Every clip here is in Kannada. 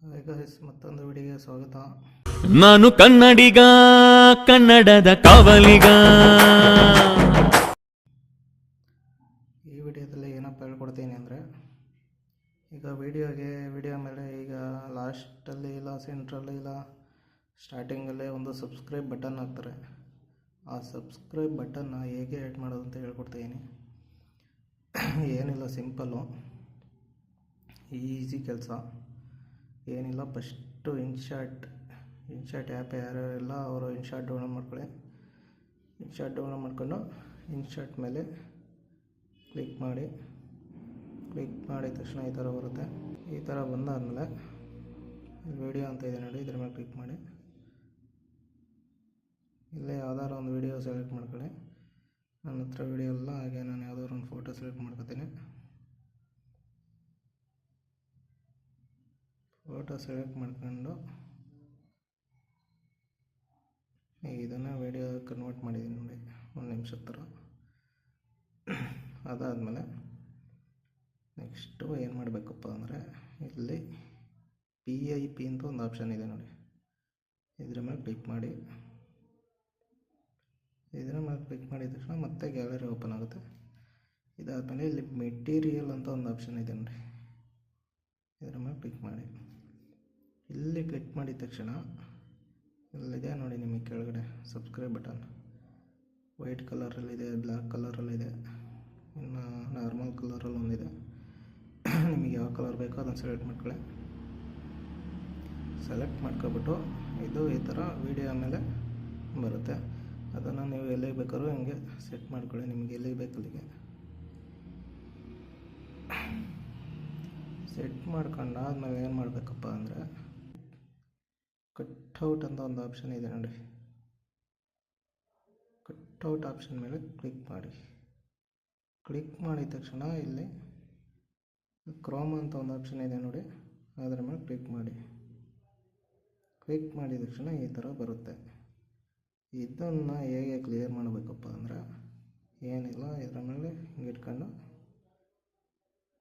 ಹಾಯ್ ಗೈಸ್, ಮತ್ತೊಂದು ವಿಡಿಯೋಗೆ ಸ್ವಾಗತ. ನಾನು ಕನ್ನಡಿಗ, ಕನ್ನಡದ ಕಾವಲಿಗ. ಈ ವಿಡಿಯೋದಲ್ಲಿ ಏನಪ್ಪ ಹೇಳ್ಕೊಡ್ತೀನಿ ಅಂದರೆ, ಈಗ ವಿಡಿಯೋ ಮೇಲೆ ಈಗ ಲಾಸ್ಟಲ್ಲಿ ಇಲ್ಲ ಸೆಂಟ್ರಲ್ಲಿ ಇಲ್ಲ ಸ್ಟಾರ್ಟಿಂಗಲ್ಲೇ ಒಂದು ಸಬ್ಸ್ಕ್ರೈಬ್ ಬಟನ್ ಹಾಕ್ತಾರೆ. ಆ ಸಬ್ಸ್ಕ್ರೈಬ್ ಬಟನ್ನ ಹೇಗೆ ಆ್ಯಡ್ ಮಾಡೋದು ಅಂತ ಹೇಳ್ಕೊಡ್ತೀನಿ. ಏನಿಲ್ಲ, ಸಿಂಪಲ್ಲು, ಈಸಿ ಕೆಲಸ. ಏನಿಲ್ಲ, ಫಸ್ಟು ಇನ್ಶಾಟ್ ಆ್ಯಪ್ ಯಾರ್ಯಾರೆಲ್ಲ ಅವರು ಇನ್ಶಾಟ್ ಡೌನ್ಲೋಡ್ ಮಾಡ್ಕೊಳ್ಳಿ. ಇನ್ಶಾಟ್ ಡೌನ್ಲೋಡ್ ಮಾಡ್ಕೊಂಡು ಇನ್ಶಾಟ್ ಮೇಲೆ ಕ್ಲಿಕ್ ಮಾಡಿದ ತಕ್ಷಣ ಈ ಥರ ಬರುತ್ತೆ. ಈ ಥರ ಬಂದಾದಮೇಲೆ ವಿಡಿಯೋ ಅಂತ ಇದೆ ನೋಡಿ, ಇದ್ರ ಮೇಲೆ ಕ್ಲಿಕ್ ಮಾಡಿ ಇಲ್ಲೇ ಯಾವ್ದಾದ್ರು ಒಂದು ವಿಡಿಯೋ ಸೆಲೆಕ್ಟ್ ಮಾಡ್ಕೊಳ್ಳಿ. ನನ್ನ ಹತ್ರ ವಿಡಿಯೋ ಇಲ್ಲ, ಹಾಗೆ ನಾನು ಯಾವ್ದಾದ್ರು ಒಂದು ಫೋಟೋ ಸೆಲೆಕ್ಟ್ ಮಾಡ್ಕೊತೀನಿ. ಫೋಟೋ ಸೆಲೆಕ್ಟ್ ಮಾಡ್ಕೊಂಡು ಇದನ್ನು ವಿಡಿಯೋ ಕನ್ವರ್ಟ್ ಮಾಡಿದ್ದೀನಿ ನೋಡಿ, 1 ನಿಮಿಷದ ಥರ. ಅದಾದಮೇಲೆ ನೆಕ್ಸ್ಟು ಏನು ಮಾಡಬೇಕಪ್ಪ ಅಂದರೆ, ಇಲ್ಲಿ PIP ಅಂತ ಒಂದು ಆಪ್ಷನ್ ಇದೆ ನೋಡಿ, ಇದ್ರ ಮೇಲೆ ಕ್ಲಿಕ್ ಮಾಡಿ. ಇದರ ಮೇಲೆ ಕ್ಲಿಕ್ ಮಾಡಿದ ತಕ್ಷಣ ಮತ್ತೆ ಗ್ಯಾಲರಿ ಓಪನ್ ಆಗುತ್ತೆ. ಇದಾದಮೇಲೆ ಇಲ್ಲಿ ಮೆಟೀರಿಯಲ್ ಅಂತ ಒಂದು ಆಪ್ಷನ್ ಇದೆ ನೋಡಿ, ಇದರ ಮೇಲೆ ಕ್ಲಿಕ್ ಮಾಡಿ. ಇಲ್ಲಿ ಕ್ಲಿಕ್ ಮಾಡಿದ ತಕ್ಷಣ ಇಲ್ಲಿದೆ ನೋಡಿ, ನಿಮಗೆ ಕೆಳಗಡೆ ಸಬ್ಸ್ಕ್ರೈಬ್ ಬಟನ್ ವೈಟ್ ಕಲರಲ್ಲಿದೆ, ಬ್ಲ್ಯಾಕ್ ಕಲರಲ್ಲಿದೆ, ಇನ್ನು ನಾರ್ಮಲ್ ಕಲರಲ್ಲಿ ಒಂದಿದೆ. ನಿಮಗೆ ಯಾವ ಕಲರ್ ಬೇಕೋ ಅದನ್ನು ಸೆಲೆಕ್ಟ್ ಮಾಡ್ಕೊಳ್ಳಿ. ಸೆಲೆಕ್ಟ್ ಮಾಡ್ಕೊಬಿಟ್ಟು ಇದು ಈ ಥರ ವಿಡಿಯೋ ಮೇಲೆ ಬರುತ್ತೆ. ಅದನ್ನು ನೀವು ಎಲ್ಲಿಗೆ ಬೇಕಾದ್ರೂ ಹಿಂಗೆ ಸೆಟ್ ಮಾಡ್ಕೊಳ್ಳಿ, ನಿಮಗೆ ಎಲ್ಲಿಗೆ ಬೇಕು ಅಲ್ಲಿಗೆ ಸೆಟ್ ಮಾಡ್ಕೊಂಡಾದ್ಮೇಲೆ ಏನು ಮಾಡಬೇಕಪ್ಪ ಅಂದರೆ, ಕಟ್ಔಟ್ ಅಂತ ಒಂದು ಆಪ್ಷನ್ ಇದೆ ನೋಡಿ, ಕಟ್ಔಟ್ ಆಪ್ಷನ್ ಮೇಲೆ ಕ್ಲಿಕ್ ಮಾಡಿ. ಕ್ಲಿಕ್ ಮಾಡಿದ ತಕ್ಷಣ ಇಲ್ಲಿ ಕ್ರೋಮ್ ಅಂತ ಒಂದು ಆಪ್ಷನ್ ಇದೆ ನೋಡಿ, ಅದರ ಮೇಲೆ ಕ್ಲಿಕ್ ಮಾಡಿ. ಕ್ಲಿಕ್ ಮಾಡಿದ ತಕ್ಷಣ ಈ ಥರ ಬರುತ್ತೆ. ಇದನ್ನು ಹೇಗೆ ಕ್ಲಿಯರ್ ಮಾಡಬೇಕಪ್ಪ ಅಂದರೆ, ಏನಿಲ್ಲ, ಇದರ ಮೇಲೆ ಹಿಂಗೆ ಇಟ್ಕೊಂಡು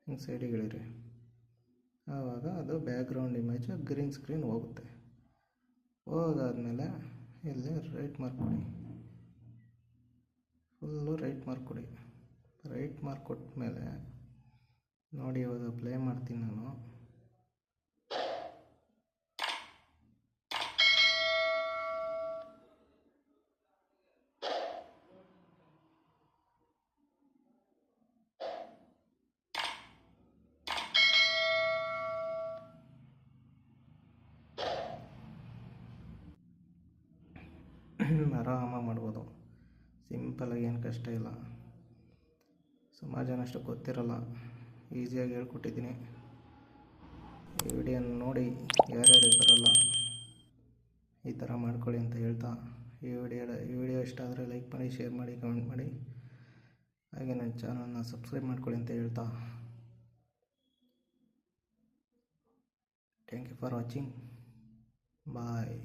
ಹಿಂಗೆ ಸೈಡಿಗೆ ಇಳಿರಿ. ಆವಾಗ ಅದು ಬ್ಯಾಕ್ಗ್ರೌಂಡ್ ಇಮೇಜು ಗ್ರೀನ್ ಸ್ಕ್ರೀನ್ ಹೋಗುತ್ತೆ. ಹೋಗಾದ್ಮೇಲೆ ಇಲ್ಲಿ ರೈಟ್ ಮಾರ್ಕ್ ಕೊಡಿ, ಫುಲ್ಲು ರೈಟ್ ಮಾರ್ಕ್ ಕೊಡಿ. ರೈಟ್ ಮಾರ್ಕ್ ಕೊಟ್ಟ ಮೇಲೆ ನೋಡಿ, ಇವಾಗ ಪ್ಲೇ ಮಾಡ್ತೀನಿ ನಾನು. ಆರಾಮಾಗಿ ಮಾಡ್ಬೋದು, ಸಿಂಪಲಾಗಿ, ಏನು ಕಷ್ಟ ಇಲ್ಲ. ಸುಮಾರು ಜನ ಅಷ್ಟು ಗೊತ್ತಿರಲ್ಲ, ಈಸಿಯಾಗಿ ಹೇಳ್ಕೊಟ್ಟಿದ್ದೀನಿ. ಈ ವಿಡಿಯೋನ ನೋಡಿ ಯಾರ್ಯಾರಿಗೆ ಬರಲ್ಲ ಈ ಥರ ಮಾಡ್ಕೊಳ್ಳಿ ಅಂತ ಹೇಳ್ತಾ, ಈ ವಿಡಿಯೋ ಇಷ್ಟ ಆದರೆ ಲೈಕ್ ಮಾಡಿ, ಶೇರ್ ಮಾಡಿ, ಕಮೆಂಟ್ ಮಾಡಿ, ಹಾಗೆ ನನ್ನ ಚಾನಲ್ನ ಸಬ್ಸ್ಕ್ರೈಬ್ ಮಾಡ್ಕೊಳ್ಳಿ ಅಂತ ಹೇಳ್ತಾ, thank you for watching. Bye.